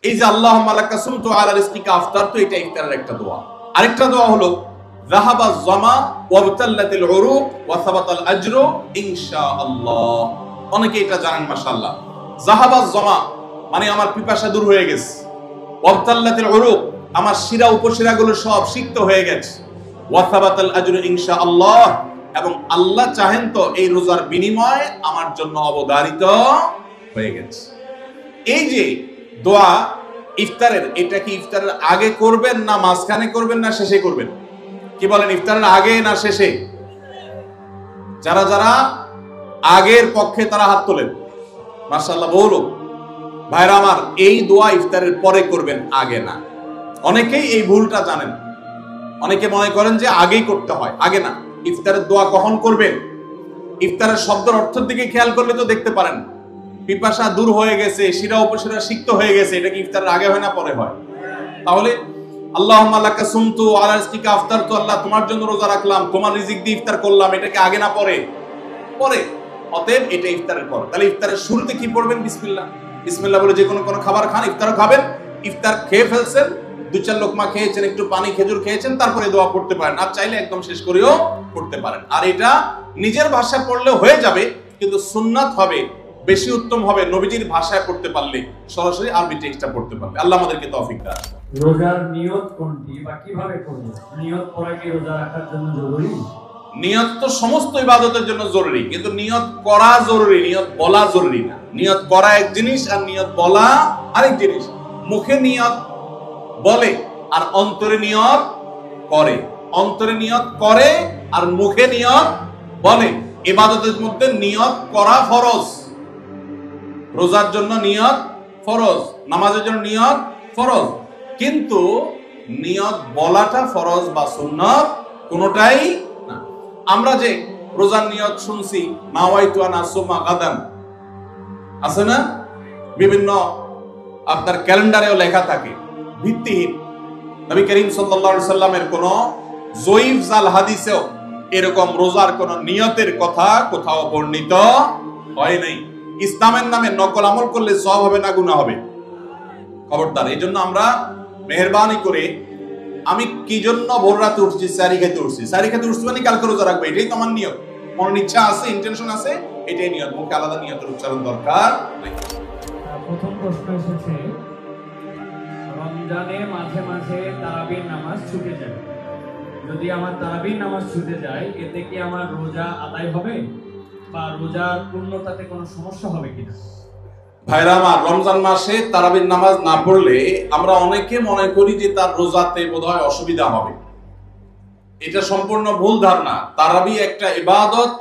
এই যে আল্লাহুম্মা লাকা সুমতু আলা রিজকিকা আফতারতু, এটা ইফতারের একটা দোয়া। আরেকটা দোয়া হলো যাহাবা যামা ওয়াবতাল্লাতিল উরুক ওয়া সাবাতাল আজরু ইনশাআল্লাহ। অনেকে এটা জানেন মাশাআল্লাহ। যাহাবা যামা মানে আমার পিপাসা দূর হয়ে গেছে, ওয়াবতাল্লাতিল উরুক আমার শিরা উপশিরাগুলো সব সিক্ত হয়ে গেছে, ওয়া সাবাতাল আজরু ইনশাআল্লাহ এবং আল্লাহ চাহেন তো এই রোজার বিনিময় আমার জন্য অবধারিত হয়ে গেছে। এই যে দোয়া ইফতারের, এটা কি ইফতারের আগে করবেন না মাঝখানে করবেন না শেষে করবেন? কি বলেন, ইফতারের আগে না শেষে? যারা যারা আগের পক্ষে তারা হাত তোলেন, মাশাআল্লাহ বলো ভাইরা আমার। এই দোয়া ইফতারের পরে করবেন, আগে না। অনেকেই এই ভুলটা জানেন, অনেকে মনে করেন যে আগেই করতে হয়, আগে না। ইফতারের দোয়া কখন করবেন? ইফতারের শব্দের অর্থের দিকে খেয়াল করলে তো দেখতে পারেন পিপাসা দূর হয়ে গেছে, শিরা উপশিরা সিক্ত হয়ে গেছে, এটা কি ইফতারের আগে হয় না পরে হয়? তাহলে আল্লাহুম্মা লাকা সুমতু আলা রিজকিকা আফতারতু, আল্লাহ তোমার জন্য রোজা রাখলাম, তোমার রিজিক দিয়ে ইফতার করলাম, এটা কি আগে না পরে? পরে। অতএব এটা ইফতারের পর। তাহলে ইফতারের শুরুতে কি পড়বেন? বিসমিল্লাহ। বিসমিল্লাহ বলে যে কোনো খাবার খান, ইফতারও খাবেন। ইফতার খেয়ে ফেলছেন, 2-4 লোকমা খেয়েছেন, একটু পানি খেজুর খেয়েছেন, তারপরে দোয়া পড়তে পারেন। আর চাইলে একদম শেষ করেও পড়তে পারেন। আর এটা নিজের ভাষায় পড়লে হয়ে যাবে, কিন্তু সুন্নাত হবে, বেশি উত্তম হবে নবীজির ভাষায় পড়তে পারলে, সরাসরি আরবি টেক্সটটা পড়তে পারলে। আল্লাহ আমাদেরকে তৌফিক দান। রোজার নিয়ত কোনটি বা কিভাবে করব? নিয়ত করা কি রোজা রাখার জন্য জরুরি? নিয়ত তো সমস্ত ইবাদতের জন্য জরুরি, কিন্তু নিয়ত করা জরুরি, নিয়ত বলা জরুরি না। নিয়ত করা এক জিনিস আর নিয়ত বলা আরেক জিনিস। মুখে নিয়ত বলে আর অন্তরে নিয়ত করে, অন্তরে নিয়ত করে আর মুখে নিয়ত বলে। ইবাদতের মধ্যে নিয়ত করা ফরজ। রোজার জন্য নিয়ত ফরজ, নামাজের জন্য নিয়ত ফরজ, কিন্তু নিয়ত বলাটা ফরজ বা সুন্নাত কোনোটাই না। আমরা যে রোজার নিয়ত শুনছি, নাওয়াইতু আন আসুমা গাদান, আছে না? বিভিন্ন আপনার ক্যালেন্ডারেও লেখা থাকে, ভিত্তিহীন। নবী করিম সাল্লাল্লাহু আলাইহি সাল্লামের কোন জয়ীফ জাল হাদিসেও এরকম রোজার কোন নিয়তের কথা কোথাও বর্ণিত হয় নাই। ইসলামের নামে নকল আমল করলে সওয়াব হবে না গুনাহ হবে? খবরদার। এই জন্য আমরা মেহেরবানি করে, আমি কি জন্য ভোর রাতে উঠছি? সারি খেতে উঠছি। সারি খেতে উঠছি মানে কালকে রোজা রাখবো, এটাই তো আমার নিয়ত। মনের ইচ্ছা আছে, ইন্টেনশন আছে, এটাই নিয়ত। মুখে আলাদা নিয়তের উচ্চারণ দরকার নাই। প্রথম প্রশ্ন এসেছে, রমজানে মাঝে মাঝে তারাবির নামাজ ছুটে যায়। যদি আমার তারাবির নামাজ ছুটে যায়, এতে কি আমার রোজা আদায় হবে বা রোজার পূর্ণতাতে কোনো সমস্যা হবে কিনা? ভাইরা আমার, রমজান মাসে তারাবির নামাজ না পড়লে আমরা অনেকে মনে করি যে তার রোজাতে বোধহয় অসুবিধা হবে। এটা সম্পূর্ণ ভুল ধারণা। তারাবি একটা ইবাদত,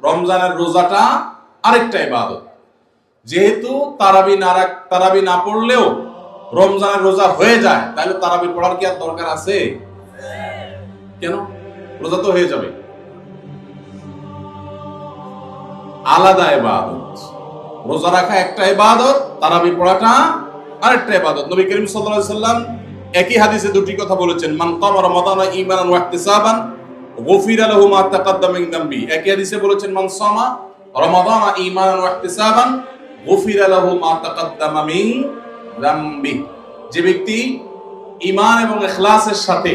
রমজানের রোজাটা আরেকটা ইবাদত। যেহেতু তারাবি না পড়লেও রমজানের রোজা হয়ে যায়, তাহলে তারাবি পড়ার কি আর দরকার আছে? কেন? রোজা তো হয়ে যাবে। আলাদা ইবাদত। রোজা রাখা একটা ইবাদত, তারাবি পড়াটা আরেকটা ইবাদত। নবী করিম সাল্লাল্লাহু আলাইহি সাল্লাম একই হাদিসে দুটি কথা বলেছেন, মান কামা রমাদানা ঈমানান ওয়া ইহতিসাবান গুফিরা লাহু মা তাকাদ্দামা মিন যামবি। একই হাদিসে বলেছেন, মান সামা রমাদানা ঈমানান ওয়া ইহতিসাবান গুফিরা লাহু মা তাকাদ্দামা মিন যামবি। যে ব্যক্তি ঈমান এবং ইখলাসের সাথে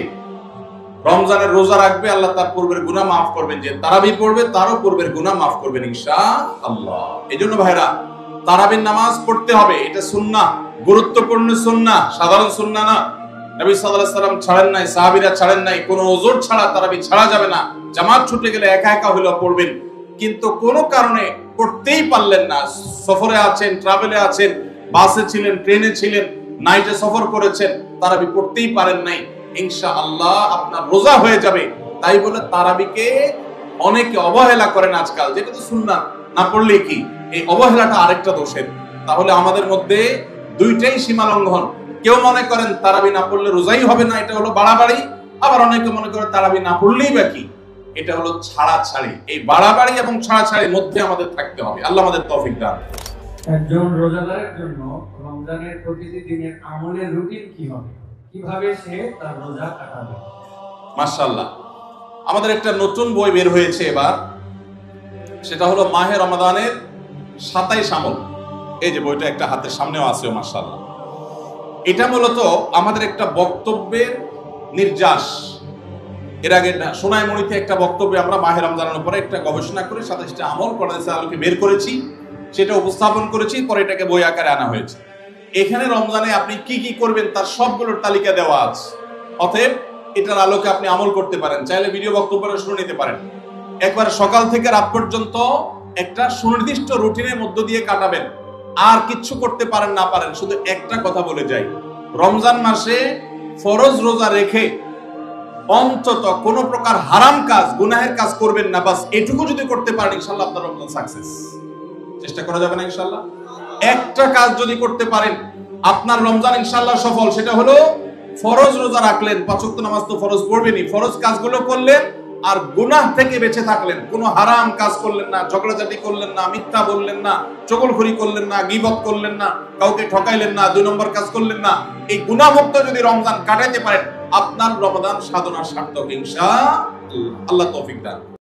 রমজানের রোজা রাখবে, আল্লাহ তার পূর্বের গুনাহ মাফ করবেন। যে তারাবি পড়বে তারও পূর্বের গুনাহ মাফ করবেন ইনশাআল্লাহ। এজন্য ভাইরা, তারাবির নামাজ পড়তে হবে, এটা সুন্নাহ, গুরুত্বপূর্ণ সুন্নাহ, সাধারণ সুন্নাহ না। নবী সাল্লাল্লাহু আলাইহি সাল্লাম ছাড়েন নাই, সাহাবীরা ছাড়েন নাই। কোনো ওযর ছাড়া তারাবি ছাড়া যাবে না। জামাত ছুটে গেলে একা একা হলেও পড়বেন, কিন্তু কোনো কারণে পড়তেই পারলেন না, সফরে আছেন, ট্রাভেলে আছেন, বাসে ছিলেন, ট্রেনে ছিলেন, নাইটে সফর করেছেন, তারাবি পড়তেই পারেন নাই, ইনশাআল্লাহ আপনার রোজা হয়ে যাবে। তাই বলে তারাবিকে অনেকে অবহেলা করেন আজকাল, যেটা তো সুন্নাহ, না পড়লে কি? এই অবহেলাটা আরেকটা দোষের। তাহলে আমাদের মধ্যে দুইটাই সীমা লঙ্ঘন। কেউ মনে করেন তারাবি না পড়লে রোজাই হবে না, এটা হলো বাড়াবাড়ি। আবার অনেকে মনে করে তারাবি না পড়লেই বা কি, এটা হলো ছাড়াছাড়ি। এই বাড়াবাড়ি এবং ছাড়াছাড়ির মধ্যে আমাদের থাকতে হবে। আল্লাহ আমাদের তৌফিক দান। একজন রোজাদারের জন্য রমজানের প্রতিটি দিনের আমলের রুটিন কি হবে? কিভাবে সে তার রোজা কাটাবে? মাশাআল্লাহ, আমাদের একটা নতুন বই বের হয়েছে এবার, সেটা হলো মাহে রমাদানের 27 আমল। এই যে বইটা একটা হাতের সামনেও আছে, মাশাআল্লাহ। এটা মূলত আমাদের একটা বক্তব্যের নির্যাস। এর আগে সোনাইমণিতে একটা বক্তব্যে আমরা মাহে রমজানের উপরে একটা গবেষণা করে 27টা আমল কোরআনের আলোকে বের করেছি, সেটা উপস্থাপন করেছি, পরে এটাকে বই আকারে আনা হয়েছে। এখানে রমজানে আপনি কি কি করবেন তার সবগুলোর তালিকা দেওয়া আছে। অতএব এটার আলোকে আপনি আমল করতে পারেন, চাইলে ভিডিও বক্তব্যটা শুনে নিতে পারেন। একবার সকাল থেকে রাত পর্যন্ত একটা সুনির্দিষ্ট রুটিনের মধ্য দিয়ে কাটাবেন, আর কিচ্ছু করতে পারেন না পারেন, শুধু একটা কথা বলে যাই, রমজান মাসে ফরজ রোজা রেখে অন্তত কোন প্রকার হারাম কাজ, গুনাহের কাজ করবেন না। বাস এটুকু যদি করতে পারেন ইনশাআল্লাহ আপনার রমজান সাকসেস। চেষ্টা করা যাবে না ইনশাআল্লাহ? একটা কাজ যদি করতে পারেন আপনার রমজান ইনশাআল্লাহ সফল। সেটা হলো ফরজ রোজা রাখলেন, 5 ওয়াক্ত নামাজ তো ফরজ পড়বেনই, ফরজ কাজগুলো করলেন আর গুনাহ থেকে বেঁচে থাকলেন, কোনো হারাম কাজ করলেন না, ঝগড়াঝাটি করলেন না, মিথ্যা বললেন না, চগলখড়ি করলেন না, গীবত করলেন না, কাউকে ঠকাইলেন না, 2 নম্বর কাজ করলেন না। এই গুনাহমুক্ত যদি রমজান কাটাইতে পারেন আপনার রমজান সাধনা সার্থক ইনশাআল্লাহ। আল্লাহ তৌফিক দান।